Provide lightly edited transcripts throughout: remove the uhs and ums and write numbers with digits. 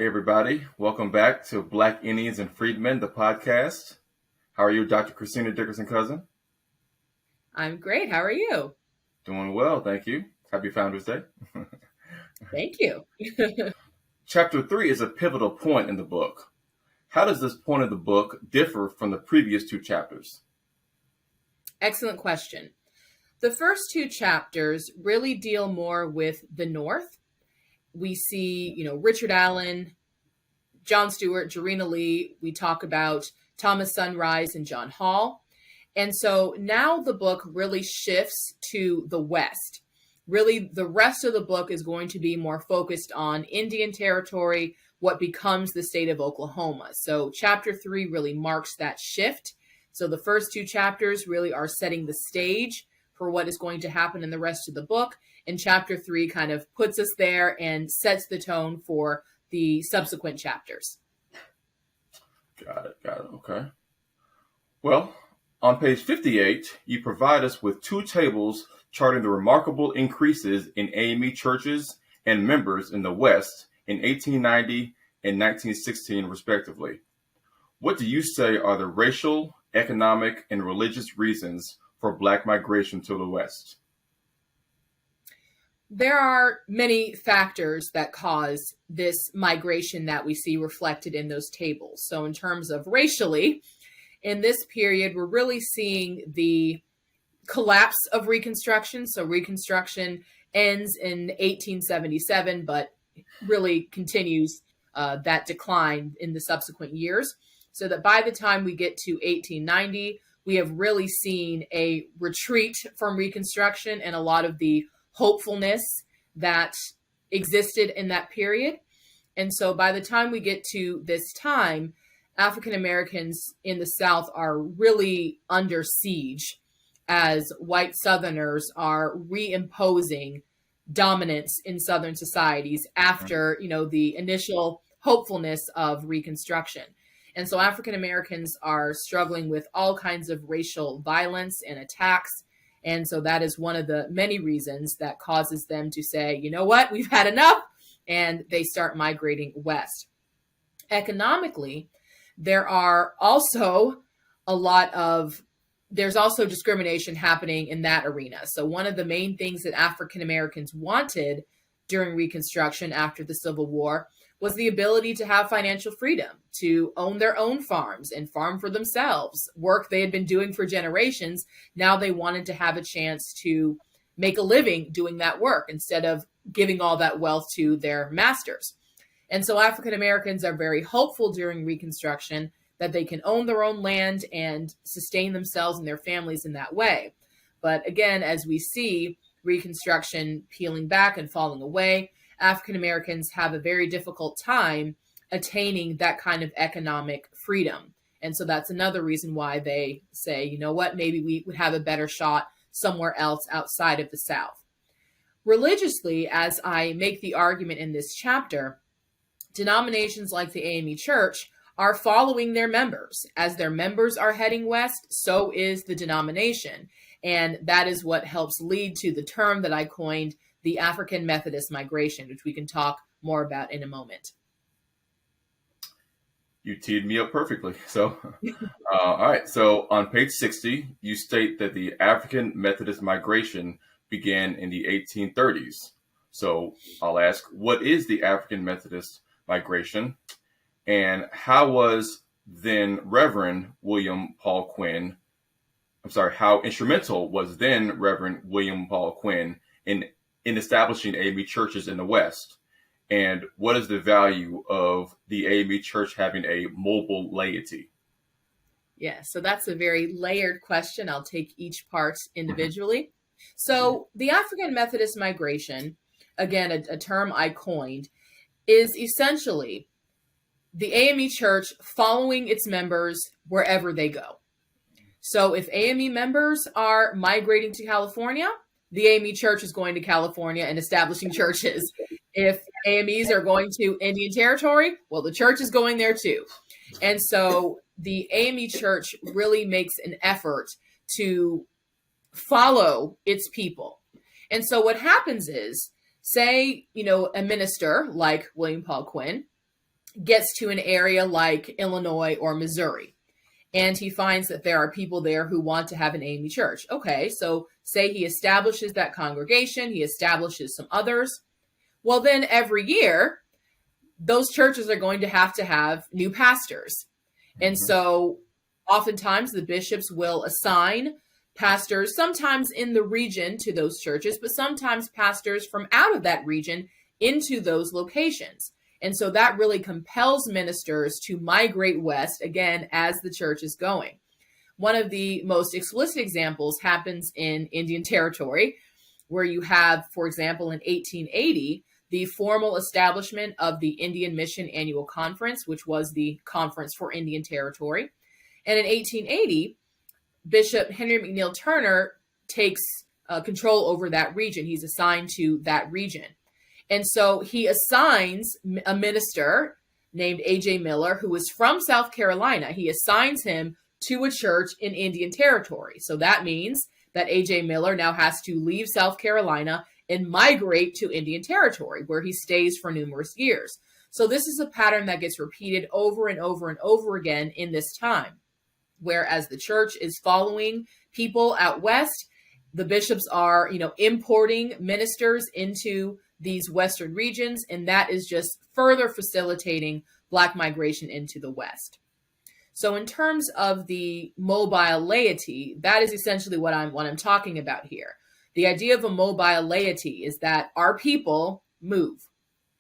Hey, everybody. Welcome back to Black Indians and Freedmen, the podcast. How are you, Dr. Christina Dickerson-Cousin? I'm great. How are you? Doing well, thank you. Happy Founders Day. Thank you. Chapter 3 is a pivotal point in the book. How does this point of the book differ from the previous two chapters? Excellent question. The first two chapters really deal more with the North. We see, Richard Allen, John Stewart, Jarena Lee. We talk about Thomas Sunrise and John Hall. And so now the book really shifts to the West. Really, the rest of the book is going to be more focused on Indian Territory, what becomes the state of Oklahoma. So chapter 3 really marks that shift. So the first two chapters really are setting the stage for what is going to happen in the rest of the book. And chapter 3 kind of puts us there and sets the tone for the subsequent chapters. Got it. Okay. Well, on page 58, you provide us with two tables charting the remarkable increases in AME churches and members in the West in 1890 and 1916, respectively. What do you say are the racial, economic, and religious reasons for Black migration to the West? There are many factors that cause this migration that we see reflected in those tables. So in terms of racially, in this period, we're really seeing the collapse of Reconstruction. So Reconstruction ends in 1877, but really continues that decline in the subsequent years. So that by the time we get to 1890, we have really seen a retreat from Reconstruction and a lot of the hopefulness that existed in that period. And so by the time we get to this time, African Americans in the South are really under siege as white Southerners are reimposing dominance in Southern societies after, the initial hopefulness of Reconstruction. And so African Americans are struggling with all kinds of racial violence and attacks. And so that is one of the many reasons that causes them to say, you know what, we've had enough, and they start migrating west. Economically, there's also discrimination happening in that arena. So one of the main things that African Americans wanted during Reconstruction after the Civil War was the ability to have financial freedom, to own their own farms and farm for themselves, work they had been doing for generations. Now they wanted to have a chance to make a living doing that work instead of giving all that wealth to their masters. And so African Americans are very hopeful during Reconstruction that they can own their own land and sustain themselves and their families in that way. But again, as we see Reconstruction peeling back and falling away, African Americans have a very difficult time attaining that kind of economic freedom. And so that's another reason why they say, you know what, maybe we would have a better shot somewhere else outside of the South. Religiously, as I make the argument in this chapter, denominations like the AME Church are following their members. As their members are heading west, so is the denomination. And that is what helps lead to the term that I coined, the African Methodist migration, which we can talk more about in a moment. You teed me up perfectly. So, all right. So on page 60, you state that the African Methodist migration began in the 1830s. So I'll ask, what is the African Methodist migration? And how was then Reverend William Paul Quinn, how instrumental was then Reverend William Paul Quinn in establishing AME churches in the West? And what is the value of the AME church having a mobile laity? Yeah, so that's a very layered question. I'll take each part individually. So the African Methodist migration, again, a term I coined, is essentially the AME church following its members wherever they go. So if AME members are migrating to California, the AME church is going to California and establishing churches. If AMEs are going to Indian Territory, well, the church is going there too. And so the AME church really makes an effort to follow its people. And so what happens is, say, a minister like William Paul Quinn gets to an area like Illinois or Missouri, and he finds that there are people there who want to have an AME church. Okay, so say he establishes that congregation, he establishes some others. Well, then every year, those churches are going to have new pastors. And Hmm. so oftentimes the bishops will assign pastors, sometimes in the region to those churches, but sometimes pastors from out of that region into those locations. And so that really compels ministers to migrate west, again, as the church is going. One of the most explicit examples happens in Indian Territory, where you have, for example, in 1880, the formal establishment of the Indian Mission Annual Conference, which was the conference for Indian Territory. And in 1880, Bishop Henry McNeil Turner takes control over that region. He's assigned to that region. And so he assigns a minister named A.J. Miller, who is from South Carolina. He assigns him to a church in Indian Territory. So that means that A.J. Miller now has to leave South Carolina and migrate to Indian Territory, where he stays for numerous years. So this is a pattern that gets repeated over and over and over again in this time. Whereas the church is following people out west, the bishops are, importing ministers into these western regions, and that is just further facilitating Black migration into the West. So in terms of the mobile laity, that is essentially what I'm talking about here. The idea of a mobile laity is that our people move.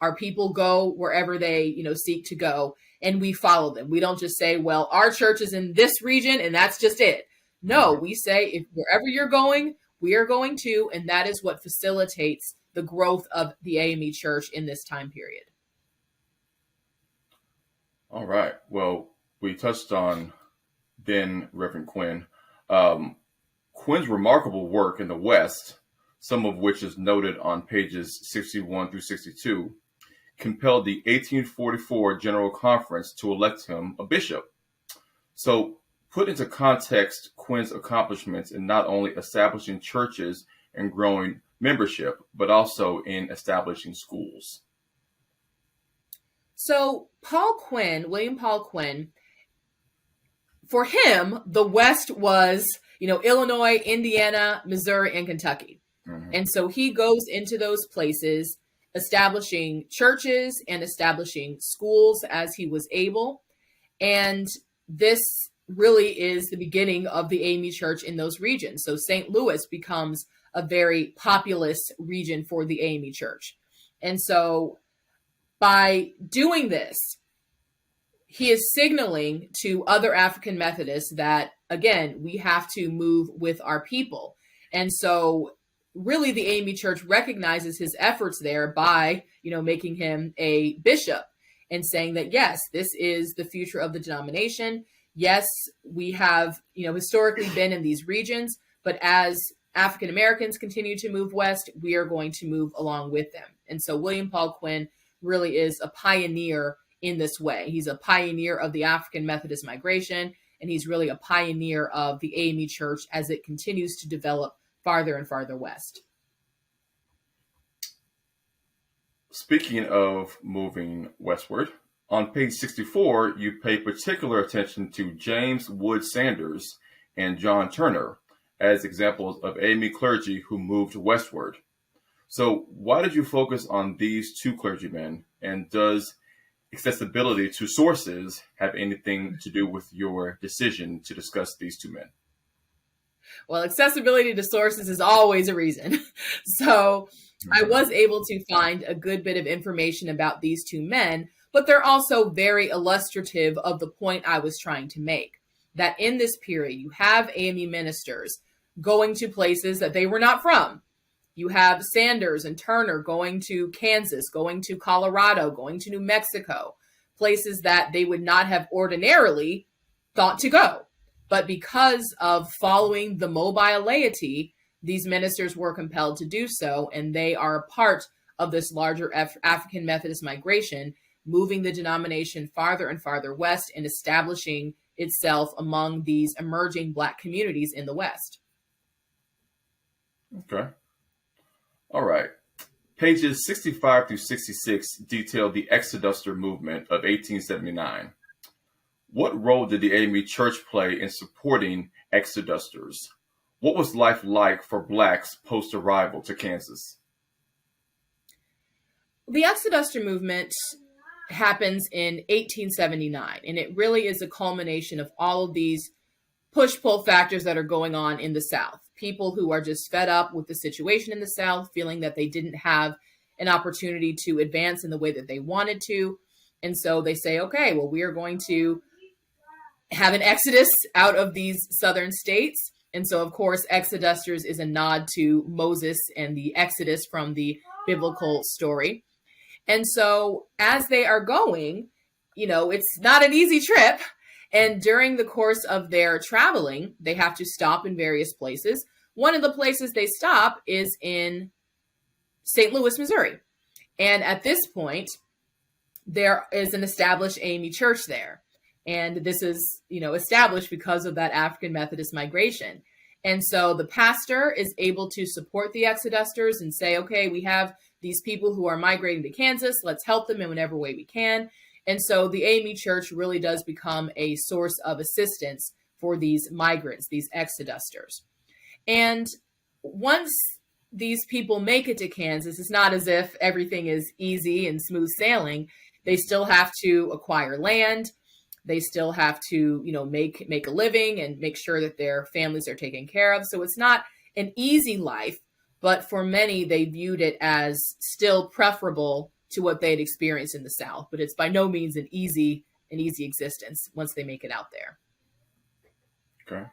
Our people go wherever they, seek to go, and we follow them. We don't just say, well, our church is in this region and that's just it. No, we say, if wherever you're going, we are going to, and that is what facilitates the growth of the AME church in this time period. All right. Well, we touched on then Reverend Quinn. Um, Quinn's remarkable work in the West, some of which is noted on pages 61 through 62, compelled the 1844 General Conference to elect him a bishop. So, put into context Quinn's accomplishments in not only establishing churches and growing membership, but also in establishing schools. So William Paul Quinn, for him, the West was, Illinois, Indiana, Missouri, and Kentucky. Mm-hmm. And so he goes into those places, establishing churches and establishing schools as he was able. And this really is the beginning of the AME church in those regions. So St. Louis becomes a very populous region for the AME church. And so by doing this, he is signaling to other African Methodists that, again, we have to move with our people. And so really the AME church recognizes his efforts there by, making him a bishop and saying that, yes, this is the future of the denomination. Yes, we have, historically been in these regions, but as African Americans continue to move west, we are going to move along with them. And so William Paul Quinn really is a pioneer in this way. He's a pioneer of the African Methodist migration, and he's really a pioneer of the AME church as it continues to develop farther and farther west. Speaking of moving westward, on page 64, you pay particular attention to James Wood Sanders and John Turner as examples of AME clergy who moved westward. So why did you focus on these two clergymen, and does accessibility to sources have anything to do with your decision to discuss these two men? Well, accessibility to sources is always a reason. So I was able to find a good bit of information about these two men, but they're also very illustrative of the point I was trying to make, that in this period, you have AME ministers going to places that they were not from. You have Sanders and Turner going to Kansas, going to Colorado, going to New Mexico, places that they would not have ordinarily thought to go. But because of following the mobile laity, these ministers were compelled to do so, and they are a part of this larger African Methodist migration, moving the denomination farther and farther west and establishing itself among these emerging Black communities in the West. Okay. All right. Pages 65 through 66 detail the Exoduster movement of 1879. What role did the AME Church play in supporting Exodusters? What was life like for Blacks post-arrival to Kansas? The Exoduster movement happens in 1879, and it really is a culmination of all of these push-pull factors that are going on in the South. People who are just fed up with the situation in the South, feeling that they didn't have an opportunity to advance in the way that they wanted to. And so they say, okay, well, we are going to have an exodus out of these southern states. And so, of course, Exodusters is a nod to Moses and the Exodus from the biblical story. And so as they are going, it's not an easy trip. And during the course of their traveling, they have to stop in various places. One of the places they stop is in St. Louis, Missouri. And at this point, there is an established AME church there. And this is, established because of that African Methodist migration. And so the pastor is able to support the Exodusters and say, okay, we have these people who are migrating to Kansas. Let's help them in whatever way we can. And so the AME Church really does become a source of assistance for these migrants, these Exodusters. And once these people make it to Kansas, it's not as if everything is easy and smooth sailing. They still have to acquire land. They still have to, make a living and make sure that their families are taken care of. So it's not an easy life, but for many, they viewed it as still preferable to what they'd experienced in the South. But it's by no means an easy existence once they make it out there. Okay.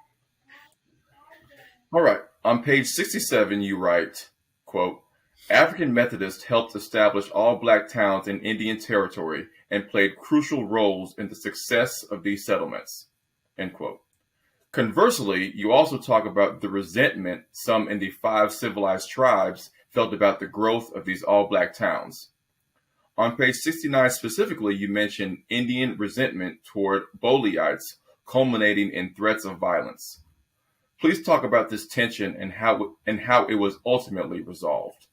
All right. On page 67, you write, quote, African Methodists helped establish all Black towns in Indian Territory and played crucial roles in the success of these settlements, end quote. Conversely, you also talk about the resentment some in the 5 civilized tribes felt about the growth of these all Black towns. On page 69 specifically, you mention Indian resentment toward Bolaites, culminating in threats of violence. Please talk about this tension and how it was ultimately resolved.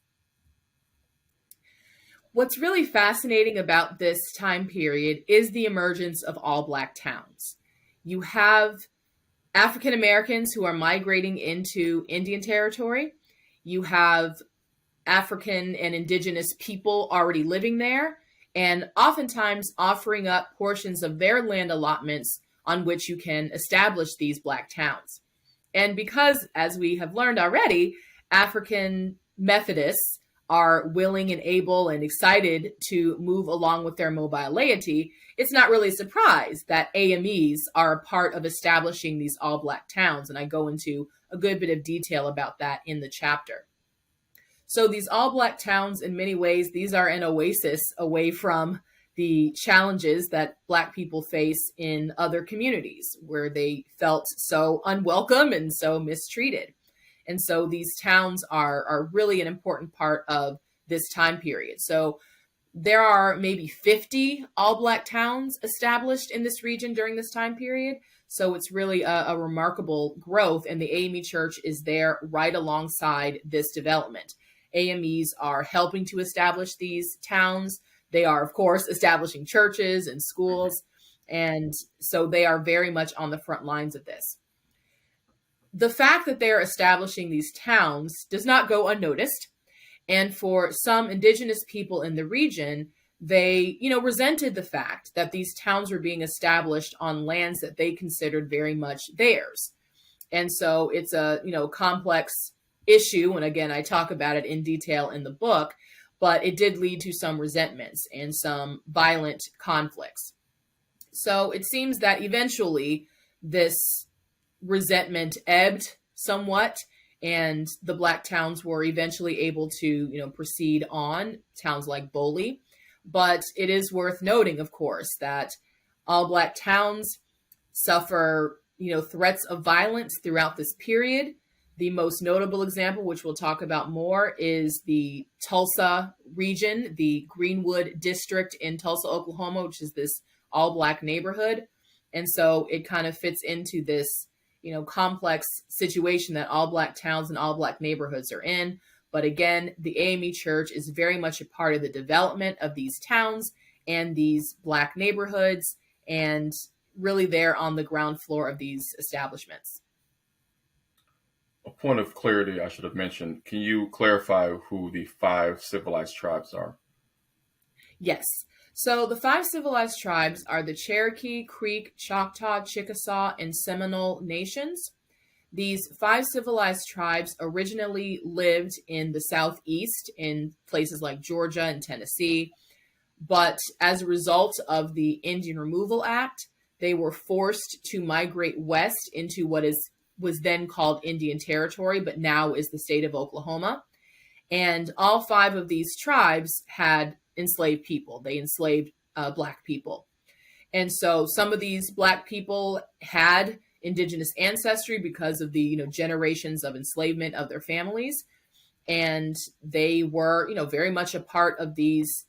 What's really fascinating about this time period is the emergence of all Black towns. You have African Americans who are migrating into Indian Territory. You have African and indigenous people already living there, and oftentimes offering up portions of their land allotments on which you can establish these Black towns. And because, as we have learned already, African Methodists are willing and able and excited to move along with their mobile laity, it's not really a surprise that AMEs are a part of establishing these all Black towns. And I go into a good bit of detail about that in the chapter. So these all Black towns, in many ways, these are an oasis away from the challenges that Black people face in other communities where they felt so unwelcome and so mistreated. And so these towns are really an important part of this time period. So there are maybe 50 all Black towns established in this region during this time period. So it's really a remarkable growth, and the AME Church is there right alongside this development. AMEs are helping to establish these towns. They are, of course, establishing churches and schools. And so they are very much on the front lines of this. The fact that they're establishing these towns does not go unnoticed. And for some indigenous people in the region, they, resented the fact that these towns were being established on lands that they considered very much theirs. And so it's a, complex issue. And again, I talk about it in detail in the book, but it did lead to some resentments and some violent conflicts. So it seems that eventually this resentment ebbed somewhat, and the Black towns were eventually able to, proceed on, towns like Boley. But it is worth noting, of course, that all Black towns suffer, threats of violence throughout this period. The most notable example, which we'll talk about more, is the Tulsa region, the Greenwood district in Tulsa, Oklahoma, which is this all Black neighborhood. And so it kind of fits into this, complex situation that all Black towns and all Black neighborhoods are in. But again, the AME Church is very much a part of the development of these towns and these Black neighborhoods, and really there on the ground floor of these establishments. A point of clarity I should have mentioned. Can you clarify who the five civilized tribes are? Yes. So the five civilized tribes are the Cherokee, Creek, Choctaw, Chickasaw, and Seminole nations. These five civilized tribes originally lived in the Southeast in places like Georgia and Tennessee. But as a result of the Indian Removal Act, they were forced to migrate west into what was then called Indian Territory, but now is the state of Oklahoma. And all five of these tribes had enslaved people. They enslaved Black people. And so some of these Black people had indigenous ancestry because of the generations of enslavement of their families, and they were very much a part of these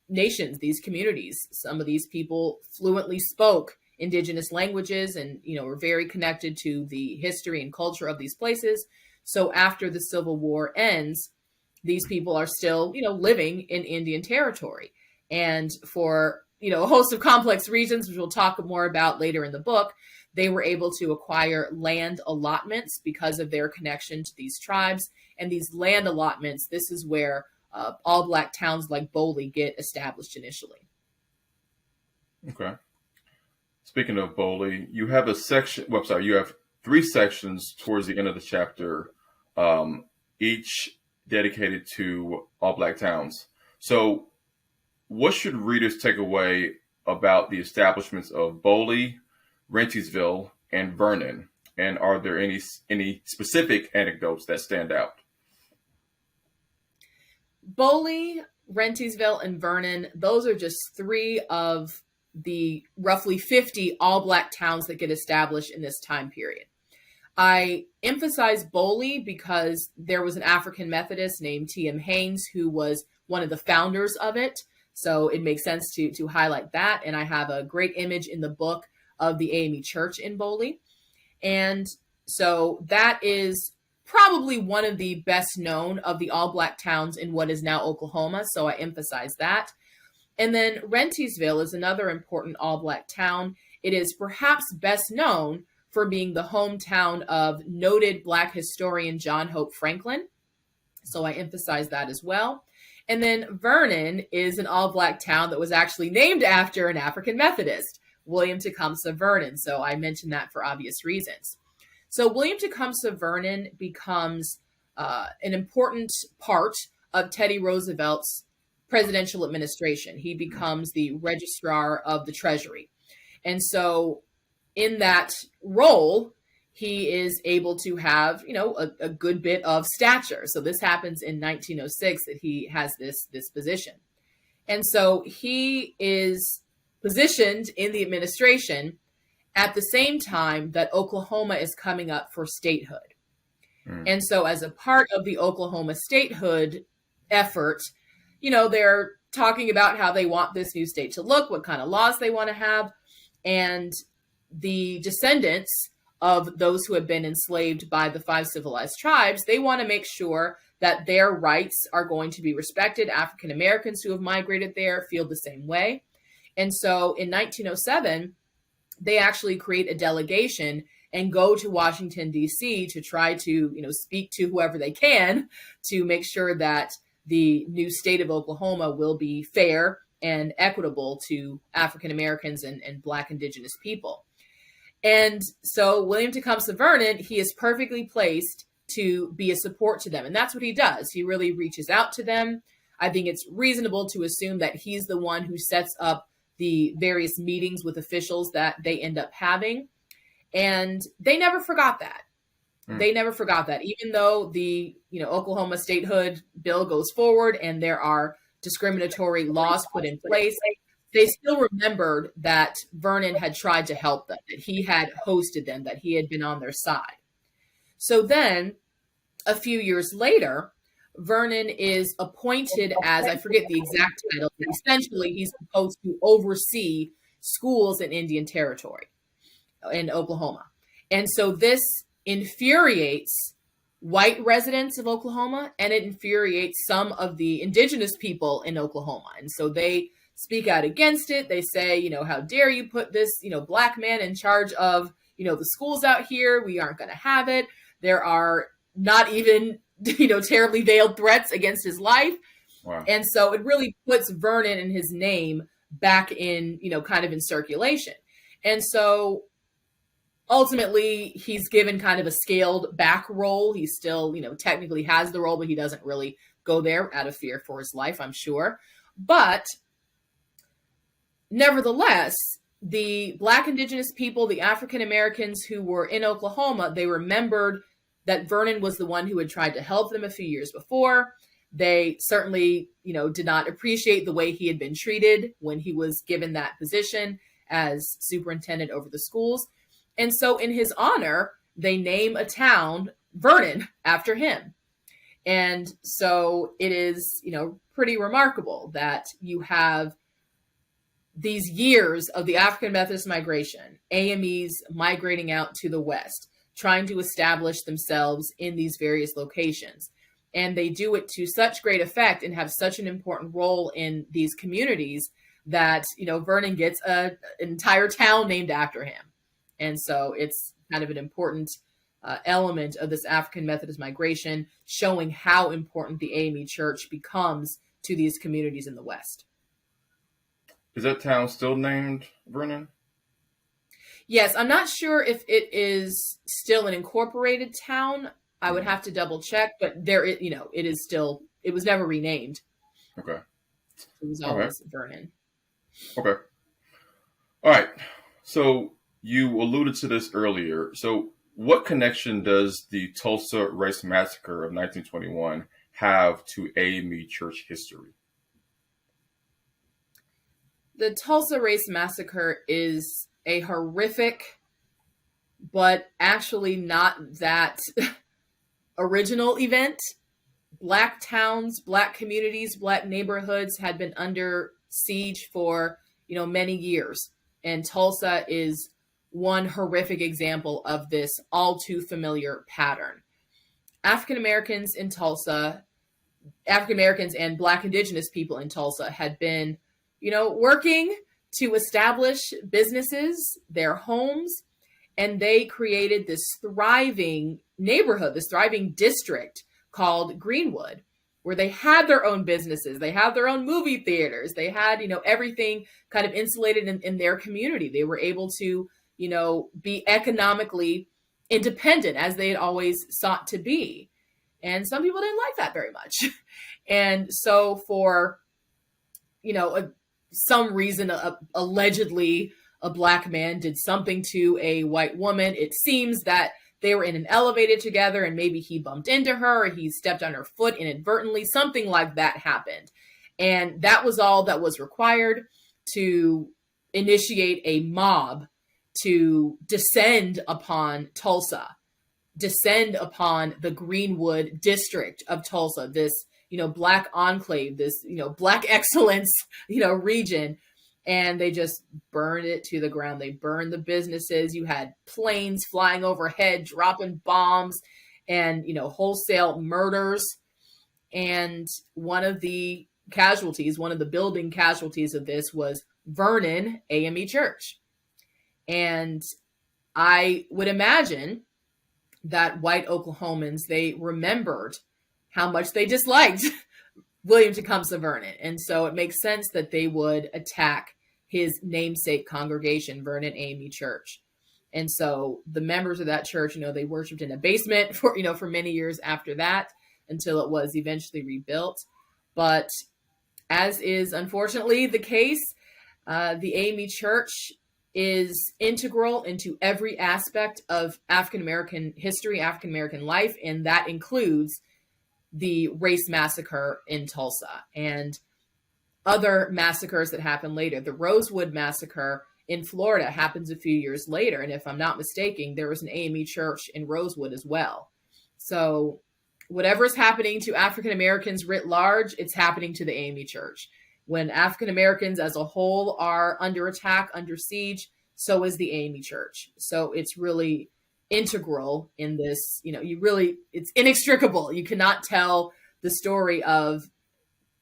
nations, these communities. Some of these people fluently spoke indigenous languages and were very connected to the history and culture of these places. So after the Civil War ends, these people are still living in Indian Territory, and for a host of complex reasons, which we'll talk more about later in the book, they were able to acquire land allotments because of their connection to these tribes. And these land allotments, this is where all Black towns like Boley get established initially. Okay. Speaking of Boley, you have you have three sections towards the end of the chapter, each dedicated to all Black towns. So what should readers take away about the establishments of Boley, Rentisville, and Vernon? And are there any specific anecdotes that stand out? Boley, Rentisville, and Vernon, those are just three of the roughly 50 all Black towns that get established in this time period. I emphasize Boley because there was an African Methodist named T.M. Haynes who was one of the founders of it. So it makes sense to highlight that. And I have a great image in the book of the AME Church in Boley. And so that is probably one of the best known of the all Black towns in what is now Oklahoma. So I emphasize that. And then Rentisville is another important all Black town. It is perhaps best known for being the hometown of noted Black historian John Hope Franklin. So I emphasize that as well. And then Vernon is an all Black town that was actually named after an African Methodist, William Tecumseh Vernon. So I mentioned that for obvious reasons. So William Tecumseh Vernon becomes an important part of Teddy Roosevelt's presidential administration. He becomes the registrar of the Treasury. And so in that role, he is able to have, a good bit of stature. So this happens in 1906 that he has this position. And so he is positioned in the administration at the same time that Oklahoma is coming up for statehood. And so as a part of the Oklahoma statehood effort, they're talking about how they want this new state to look, what kind of laws they want to have. And the descendants of those who have been enslaved by the five civilized tribes, they want to make sure that their rights are going to be respected. African Americans who have migrated there feel the same way. And so in 1907, they actually create a delegation and go to Washington, D.C. to try to, speak to whoever they can to make sure that the new state of Oklahoma will be fair and equitable to African Americans and Black indigenous people. And so William Tecumseh Vernon, he is perfectly placed to be a support to them. And that's what he does. He really reaches out to them. I think it's reasonable to assume that he's the one who sets up the various meetings with officials that they end up having. And they never forgot that. They never forgot that. Even though the, Oklahoma statehood bill goes forward and there are discriminatory laws put in place, they still remembered that Vernon had tried to help them, that he had hosted them, that he had been on their side. So then a few years later, Vernon is appointed as, I forget the exact title, but essentially he's supposed to oversee schools in Indian Territory in Oklahoma. And so this infuriates white residents of Oklahoma, and it infuriates some of the indigenous people in Oklahoma. And so they speak out against it. They say, how dare you put this, black man in charge of, the schools out here? We aren't going to have it. There are not even, terribly veiled threats against his life. Wow. And so it really puts Vernon and his name back in, kind of in circulation. And so ultimately, he's given kind of a scaled back role. He still, technically has the role, but he doesn't really go there out of fear for his life, I'm sure. But nevertheless, the Black indigenous people, the African Americans who were in Oklahoma, they remembered that Vernon was the one who had tried to help them a few years before. They certainly, did not appreciate the way he had been treated when he was given that position as superintendent over the schools. And so in his honor, they name a town, Vernon, after him. And so it is, pretty remarkable that you have these years of the African Methodist migration, AMEs migrating out to the West, trying to establish themselves in these various locations. And they do it to such great effect and have such an important role in these communities that, Vernon gets an entire town named after him. And so it's kind of an important element of this African Methodist migration, showing how important the AME Church becomes to these communities in the West. Is that town still named Vernon? Yes, I'm not sure if it is still an incorporated town. I would have to double check, but there, it is still. It was never renamed. Okay. It was always Vernon. Okay. All right. So you alluded to this earlier. So what connection does the Tulsa Race Massacre of 1921 have to AME church history? The Tulsa Race Massacre is a horrific, but actually not that original event. Black towns, Black communities, Black neighborhoods had been under siege for, many years. And Tulsa is one horrific example of this all too familiar pattern. African Americans in Tulsa, African Americans and Black indigenous people in Tulsa had been, working to establish businesses, their homes, and they created this thriving neighborhood, this thriving district called Greenwood, where they had their own businesses, they had their own movie theaters, they had, everything kind of insulated in their community. They were able to, be economically independent as they had always sought to be. And some people didn't like that very much. And so for, some reason, allegedly a Black man did something to a white woman. It seems that they were in an elevator together and maybe he bumped into her or he stepped on her foot inadvertently. Something like that happened. And that was all that was required to initiate a mob to descend upon Tulsa, descend upon the Greenwood district of Tulsa, this, Black enclave, this, Black excellence, region. And they just burned it to the ground. They burned the businesses. You had planes flying overhead, dropping bombs and, wholesale murders. And one of the building casualties of this was Vernon AME Church. And I would imagine that white Oklahomans, they remembered how much they disliked William Tecumseh Vernon. And so it makes sense that they would attack his namesake congregation, Vernon AME Church. And so the members of that church, they worshiped in a basement for many years after that until it was eventually rebuilt. But as is unfortunately the case, the AME Church is integral into every aspect of African American history, African American life, and that includes the race massacre in Tulsa and other massacres that happened later. The Rosewood Massacre in Florida happens a few years later, and if I'm not mistaken, there was an AME church in Rosewood as well. So whatever is happening to African Americans writ large, it's happening to the AME church. When African Americans as a whole are under attack, under siege, so is the AME church. So it's really integral in this. It's inextricable. You cannot tell the story of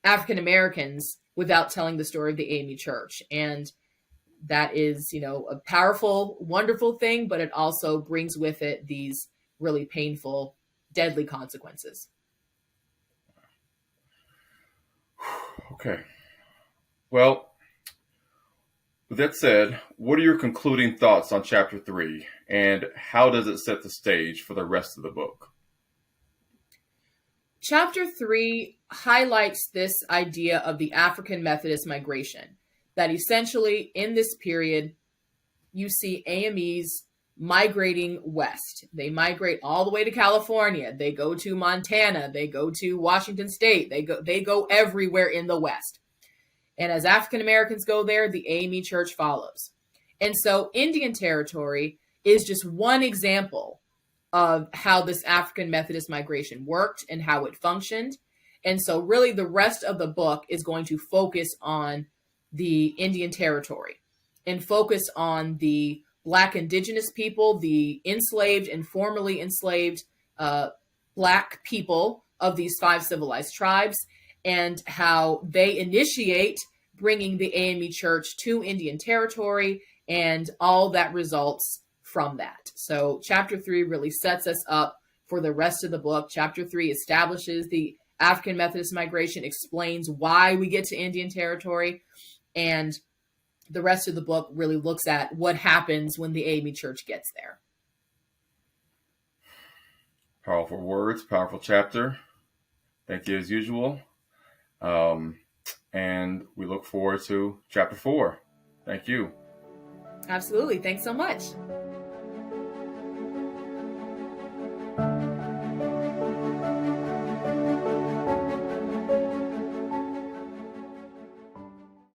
African Americans without telling the story of the AME Church. And that is, a powerful, wonderful thing, but it also brings with it these really painful, deadly consequences. Okay. Well, with that said, what are your concluding thoughts on chapter 3, and how does it set the stage for the rest of the book? Chapter 3 highlights this idea of the African Methodist migration, that essentially in this period, you see AMEs migrating west. They migrate all the way to California. They go to Montana. They go to Washington State. They go everywhere in the West. And as African Americans go there, the AME Church follows. And so Indian Territory is just one example of how this African Methodist migration worked and how it functioned. And so really the rest of the book is going to focus on the Indian Territory and focus on the Black indigenous people, the enslaved and formerly enslaved Black people of these 5 civilized tribes, and how they initiate bringing the AME Church to Indian Territory and all that results from that. So chapter 3 really sets us up for the rest of the book. Chapter 3 establishes the African Methodist migration, explains why we get to Indian Territory, and the rest of the book really looks at what happens when the AME Church gets there. Powerful words, powerful chapter. Thank you as usual. And we look forward to chapter 4. Thank you. Absolutely. Thanks so much.